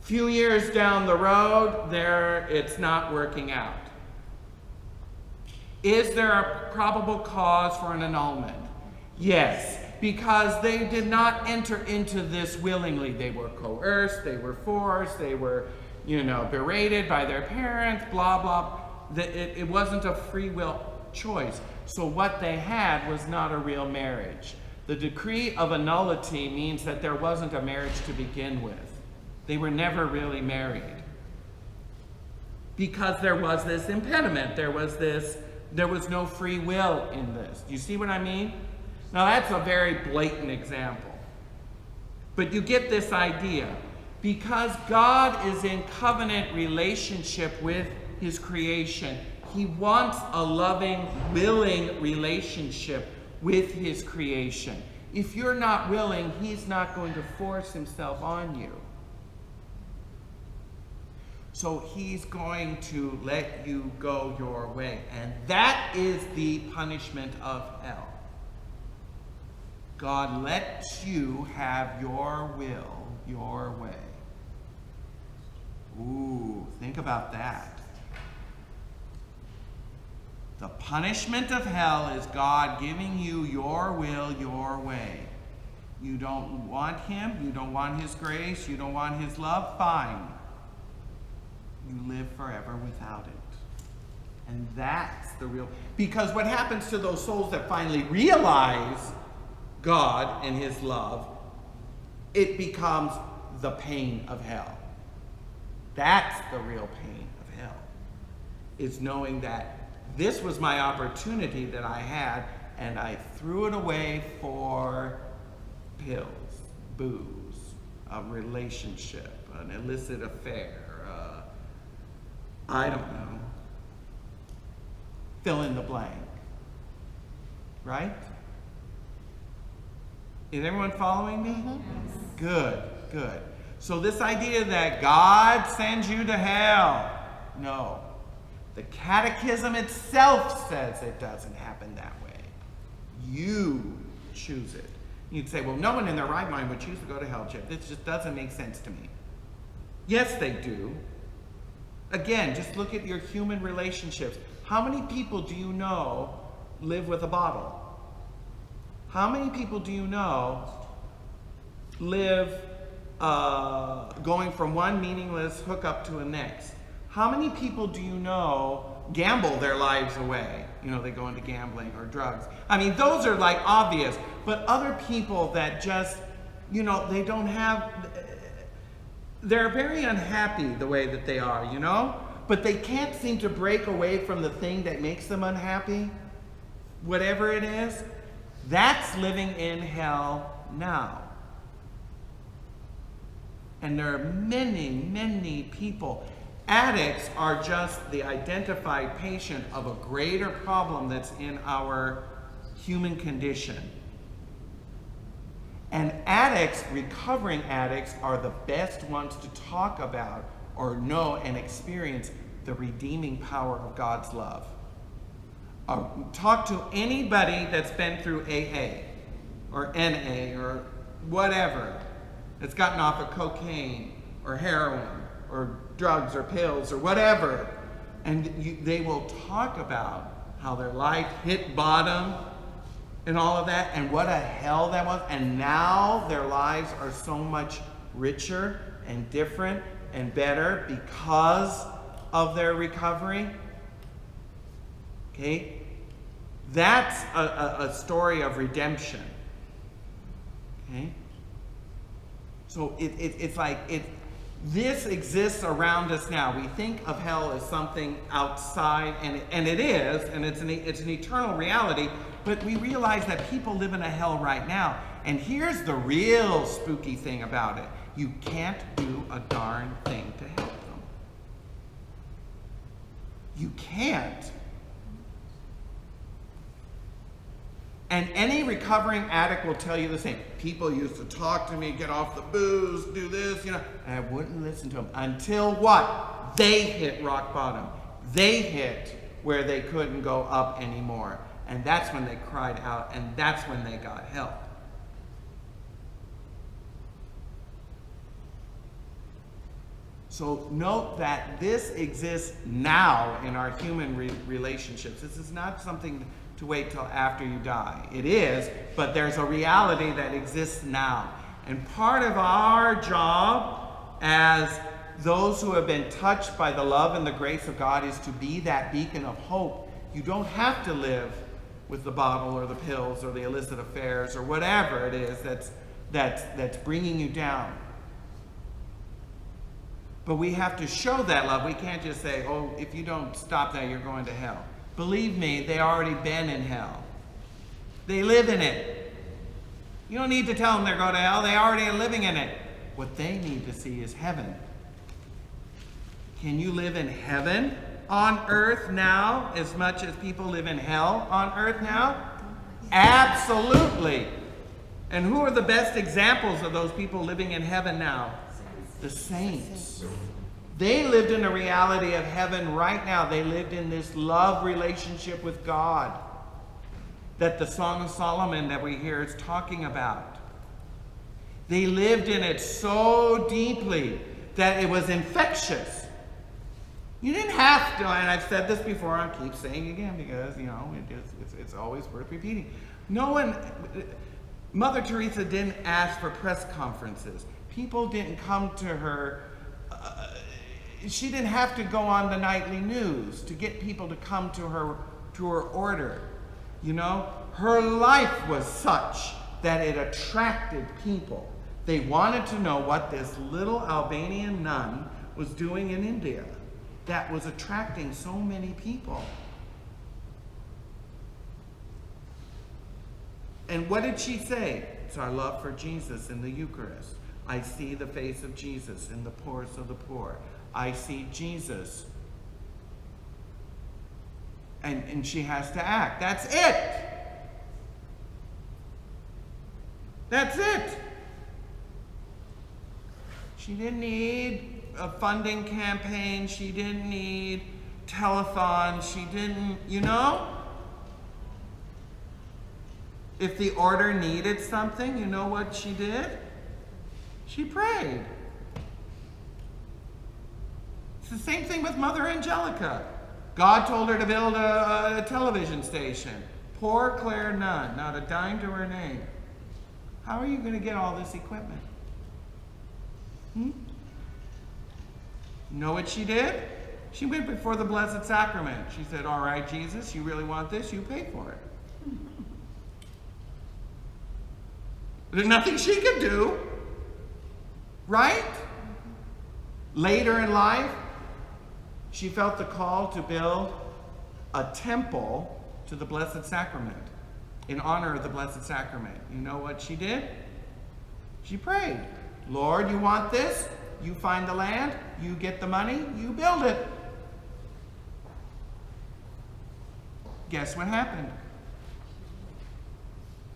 Few years down the road, it's not working out. Is there a probable cause for an annulment? Yes, because they did not enter into this willingly. They were coerced, they were forced, they were, berated by their parents, blah, blah. It wasn't a free will choice. So what they had was not a real marriage. The decree of a nullity means that there wasn't a marriage to begin with. They were never really married. Because there was this impediment. There was no free will in this. Do you see what I mean? Now that's a very blatant example. But you get this idea. Because God is in covenant relationship with his creation, he wants a loving, willing relationship with his creation. If you're not willing, he's not going to force himself on you. So he's going to let you go your way. And that is the punishment of hell. God lets you have your will, your way. Ooh, think about that. The punishment of hell is God giving you your will, your way. You don't want him, you don't want his grace, you don't want his love, fine. You live forever without it. And that's the real... Because what happens to those souls that finally realize God and his love, it becomes the pain of hell. That's the real pain of hell. Is knowing that this was my opportunity that I had, and I threw it away for pills, booze, a relationship, an illicit affair, I don't know. Fill in the blank. Right? Is everyone following me? Yes. Good, good. So this idea that God sends you to hell, no. The catechism itself says it doesn't happen that way. You choose it. You'd say, well, no one in their right mind would choose to go to hell, Chip. This just doesn't make sense to me. Yes, they do. Again, just look at your human relationships. How many people do you know live with a bottle? How many people do you know live going from one meaningless hookup to the next? How many people do you know gamble their lives away? They go into gambling or drugs. I mean, those are like obvious. But other people that just, they don't have... They're very unhappy the way that they are, but they can't seem to break away from the thing that makes them unhappy, whatever it is. That's living in hell now. And there are many, many people. Addicts are just the identified patient of a greater problem that's in our human condition. And addicts, recovering addicts, are the best ones to talk about or know and experience the redeeming power of God's love. Talk to anybody that's been through AA or NA or whatever, that's gotten off of cocaine or heroin or drugs or pills or whatever, and they will talk about how their life hit bottom and all of that, and what a hell that was, and now their lives are so much richer and different and better because of their recovery. Okay? That's a story of redemption. Okay? So it's like this exists around us now. We think of hell as something outside, and it is, and it's an eternal reality, but we realize that people live in a hell right now. And here's the real spooky thing about it. You can't do a darn thing to help them. You can't. And any recovering addict will tell you the same. People used to talk to me, get off the booze, do this, and I wouldn't listen to them until what? They hit rock bottom. They hit where they couldn't go up anymore. And that's when they cried out, and that's when they got help. So note that this exists now in our human relationships. This is not something to wait till after you die. It is, but there's a reality that exists now. And part of our job as those who have been touched by the love and the grace of God is to be that beacon of hope. You don't have to live with the bottle or the pills or the illicit affairs or whatever it is that's bringing you down. But we have to show that love. We can't just say, oh, if you don't stop that, you're going to hell. Believe me, they already been in hell. They live in it. You don't need to tell them they're going to hell. They already are living in it. What they need to see is heaven. Can you live in heaven on earth now as much as people live in hell on earth now? Absolutely. And who are the best examples of those people living in heaven now? The saints. They lived in a reality of heaven right now. They lived in this love relationship with God that the Song of Solomon that we hear is talking about. They lived in it so deeply that it was infectious. You didn't have to, and I've said this before, I'll keep saying it again because, you know, it's always worth repeating. No one, Mother Teresa didn't ask for press conferences. People didn't come to her. She didn't have to go on the nightly news to get people to come to her order. You know, her life was such that it attracted people. They wanted to know what this little Albanian nun was doing in India that was attracting so many people. And what did she say? It's our love for Jesus in the Eucharist. I see the face of Jesus in the poorest of the poor. I see Jesus. And she has to act. That's it. That's it. She didn't need a funding campaign. She didn't need telethon. She didn't, you know? If the order needed something, you know what she did? She prayed. It's the same thing with Mother Angelica. God told her to build a television station. Poor Claire Nunn, not a dime to her name. How are you going to get all this equipment? You know what she did? She went before the Blessed Sacrament. She said, all right, Jesus, you really want this? You pay for it. There's nothing she could do. Right? Later in life, she felt the call to build a temple to the Blessed Sacrament in honor of the Blessed Sacrament. You know what she did? She prayed. Lord, you want this? You find the land, you get the money, you build it. Guess what happened?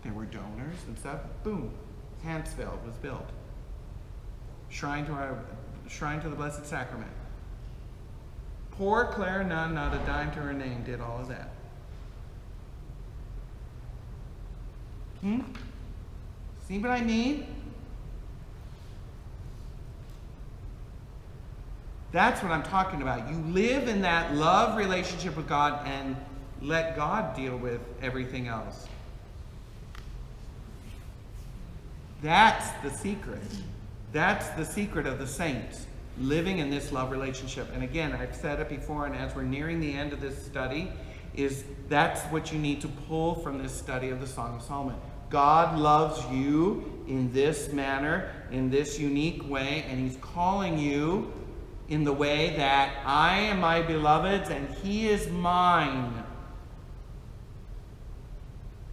There were donors and stuff. Boom. Hansfeld was built. Shrine to the Blessed Sacrament. Poor Claire Nunn, not a dime to her name, did all of that. See what I mean? That's what I'm talking about. You live in that love relationship with God and let God deal with everything else. That's the secret. That's the secret of the saints, living in this love relationship. And again, I've said it before, and as we're nearing the end of this study, that's what you need to pull from this study of the Song of Solomon. God loves you in this manner, in this unique way, and he's calling you in the way that I am my beloved's and he is mine.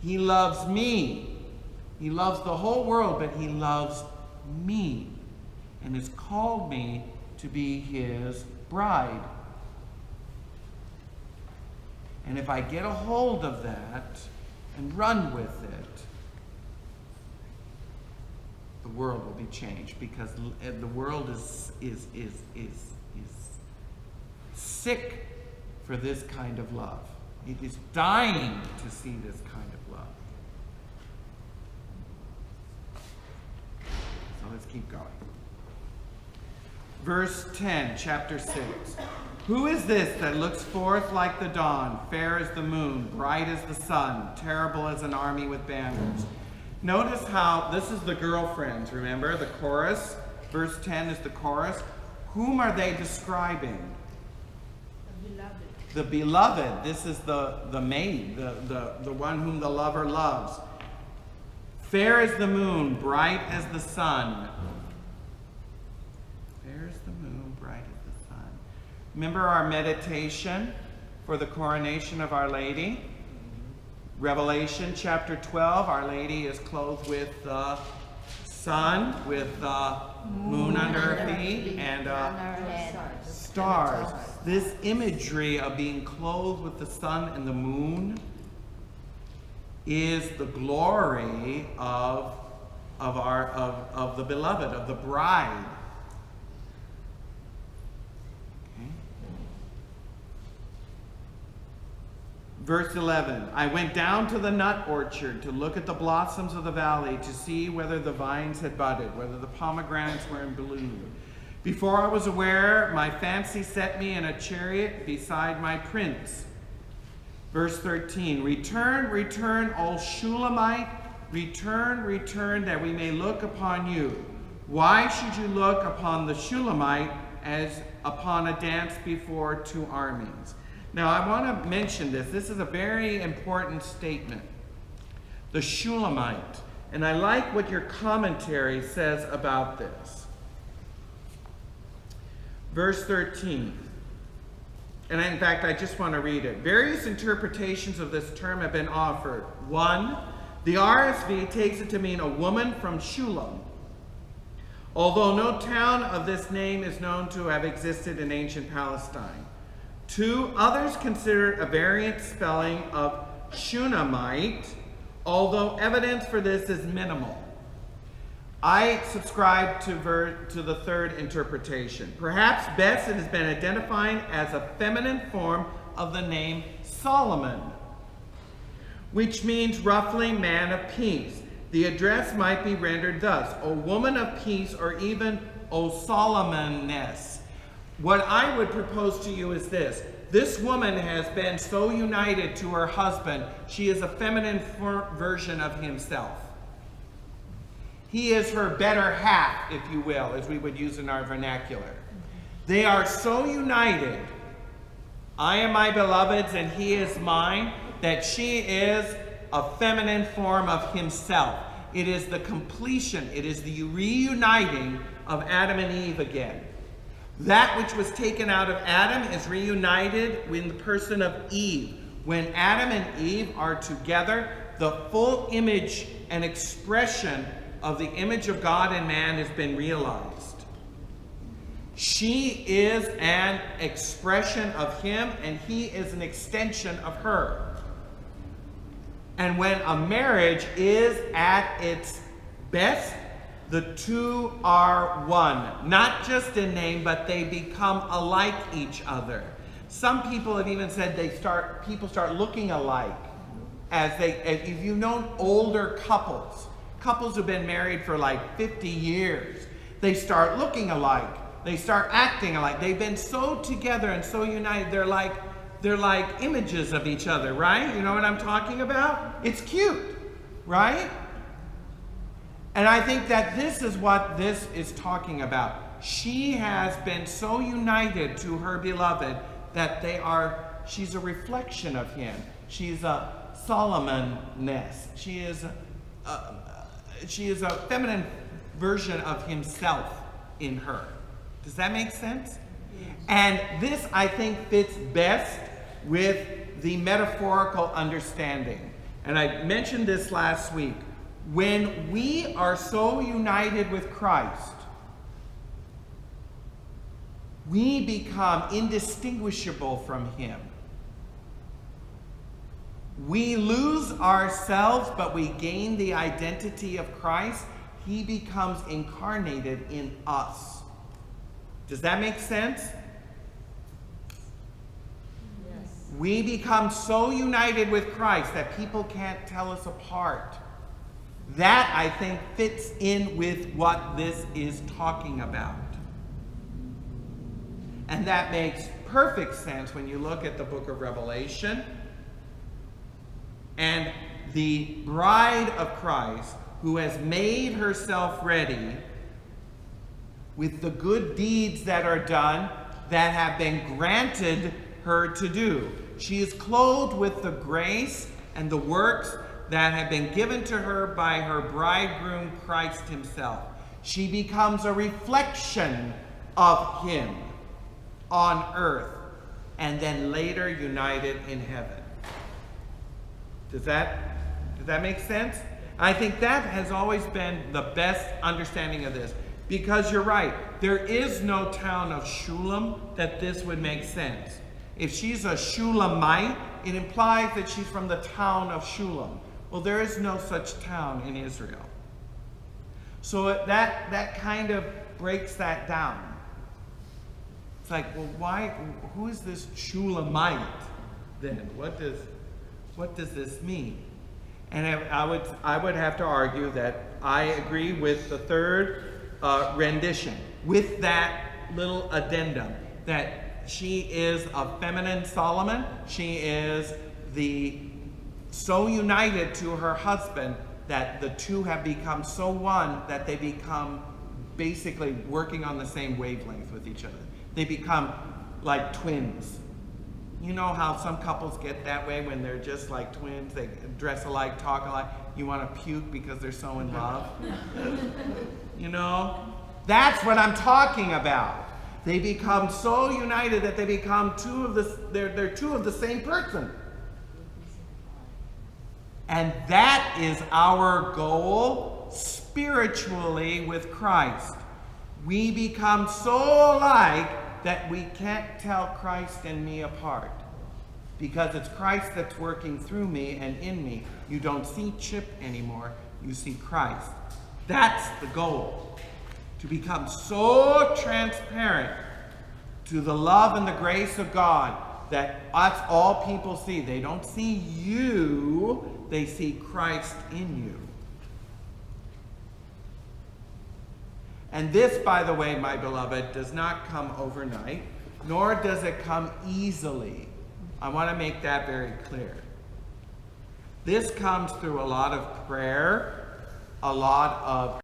He loves me. He loves the whole world, but he loves me and has called me to be his bride. And if I get a hold of that and run with it, the world will be changed, because the world is sick for this kind of love. It is dying to see this kind of love. So let's keep going. verse 10, chapter 6. Who is this that looks forth like the dawn, fair as the moon, bright as the sun, terrible as an army with banners? Notice how this is the girlfriends, remember? The chorus. Verse 10 is the chorus. Whom are they describing? The beloved. The beloved. This is the maid, the one whom the lover loves. Fair as the moon, bright as the sun. Fair as the moon, bright as the sun. Remember our meditation for the coronation of Our Lady? Revelation chapter 12, Our Lady is clothed with the sun, with the moon under her feet, and stars. This imagery of being clothed with the sun and the moon is the glory of the beloved, of the bride. Okay. Verse 11, I went down to the nut orchard to look at the blossoms of the valley, to see whether the vines had budded, whether the pomegranates were in bloom. Before I was aware, my fancy set me in a chariot beside my prince. Verse 13, return, return, O Shulamite, return, return, that we may look upon you. Why should you look upon the Shulamite as upon a dance before two armies? Now, I want to mention this. This is a very important statement. The Shulamite. And I like what your commentary says about this. Verse 13. And in fact, I just want to read it. Various interpretations of this term have been offered. One, the RSV takes it to mean a woman from Shulam, although no town of this name is known to have existed in ancient Palestine. Two, others consider it a variant spelling of Shunammite, although evidence for this is minimal. I subscribe to the third interpretation. Perhaps best it has been identifying as a feminine form of the name Solomon, which means roughly man of peace. The address might be rendered thus, O woman of peace, or even O Solomoness. What I would propose to you is this. This woman has been so united to her husband, she is a feminine version of himself. He is her better half, if you will, as we would use in our vernacular. They are so united, I am my beloved's and he is mine, that she is a feminine form of himself. It is the completion, it is the reuniting of Adam and Eve again. That which was taken out of Adam is reunited in the person of Eve. When Adam and Eve are together, the full image and expression of the image of God in man has been realized. She is an expression of him, and he is an extension of her. And when a marriage is at its best, the two are one. Not just in name, but they become alike each other. Some people have even said people start looking alike. If you've known older couples who've been married for like 50 years, they start looking alike. They start acting alike. They've been so together and so united. They're like images of each other, right? You know what I'm talking about? It's cute, right? And I think that this is what this is talking about. She has been so united to her beloved that she's a reflection of him. She's a Solomon-ness. She is a feminine version of himself in her. Does that make sense? Yes. And this, I think, fits best with the metaphorical understanding. And I mentioned this last week. When we are so united with Christ, we become indistinguishable from him. We lose ourselves, but we gain the identity of Christ. He becomes incarnated in us. Does that make sense? Yes. We become so united with Christ that people can't tell us apart. That, I think, fits in with what this is talking about. And that makes perfect sense when you look at the book of Revelation. And the bride of Christ, who has made herself ready with the good deeds that are done, that have been granted her to do. She is clothed with the grace and the works that have been given to her by her bridegroom, Christ himself. She becomes a reflection of him on earth, and then later united in heaven. Does that make sense? I think that has always been the best understanding of this. Because you're right, there is no town of Shulam that this would make sense. If she's a Shulamite, it implies that she's from the town of Shulam. Well, there is no such town in Israel. So that kind of breaks that down. It's like, well, who is this Shulamite then? What does this mean? And I would have to argue that I agree with the third rendition, with that little addendum, that she is a feminine Solomon. She is so united to her husband that the two have become so one that they become basically working on the same wavelength with each other. They become like twins. You know how some couples get that way when they're just like twins, they dress alike, talk alike, you want to puke because they're so in love? You know? That's what I'm talking about. They become so united that they become they're two of the same person. And that is our goal spiritually with Christ. We become so alike that we can't tell Christ and me apart. Because it's Christ that's working through me and in me. You don't see Chip anymore, you see Christ. That's the goal. To become so transparent to the love and the grace of God that us all people see. They don't see you, they see Christ in you. And this, by the way, my beloved, does not come overnight, nor does it come easily. I want to make that very clear. This comes through a lot of prayer, a lot of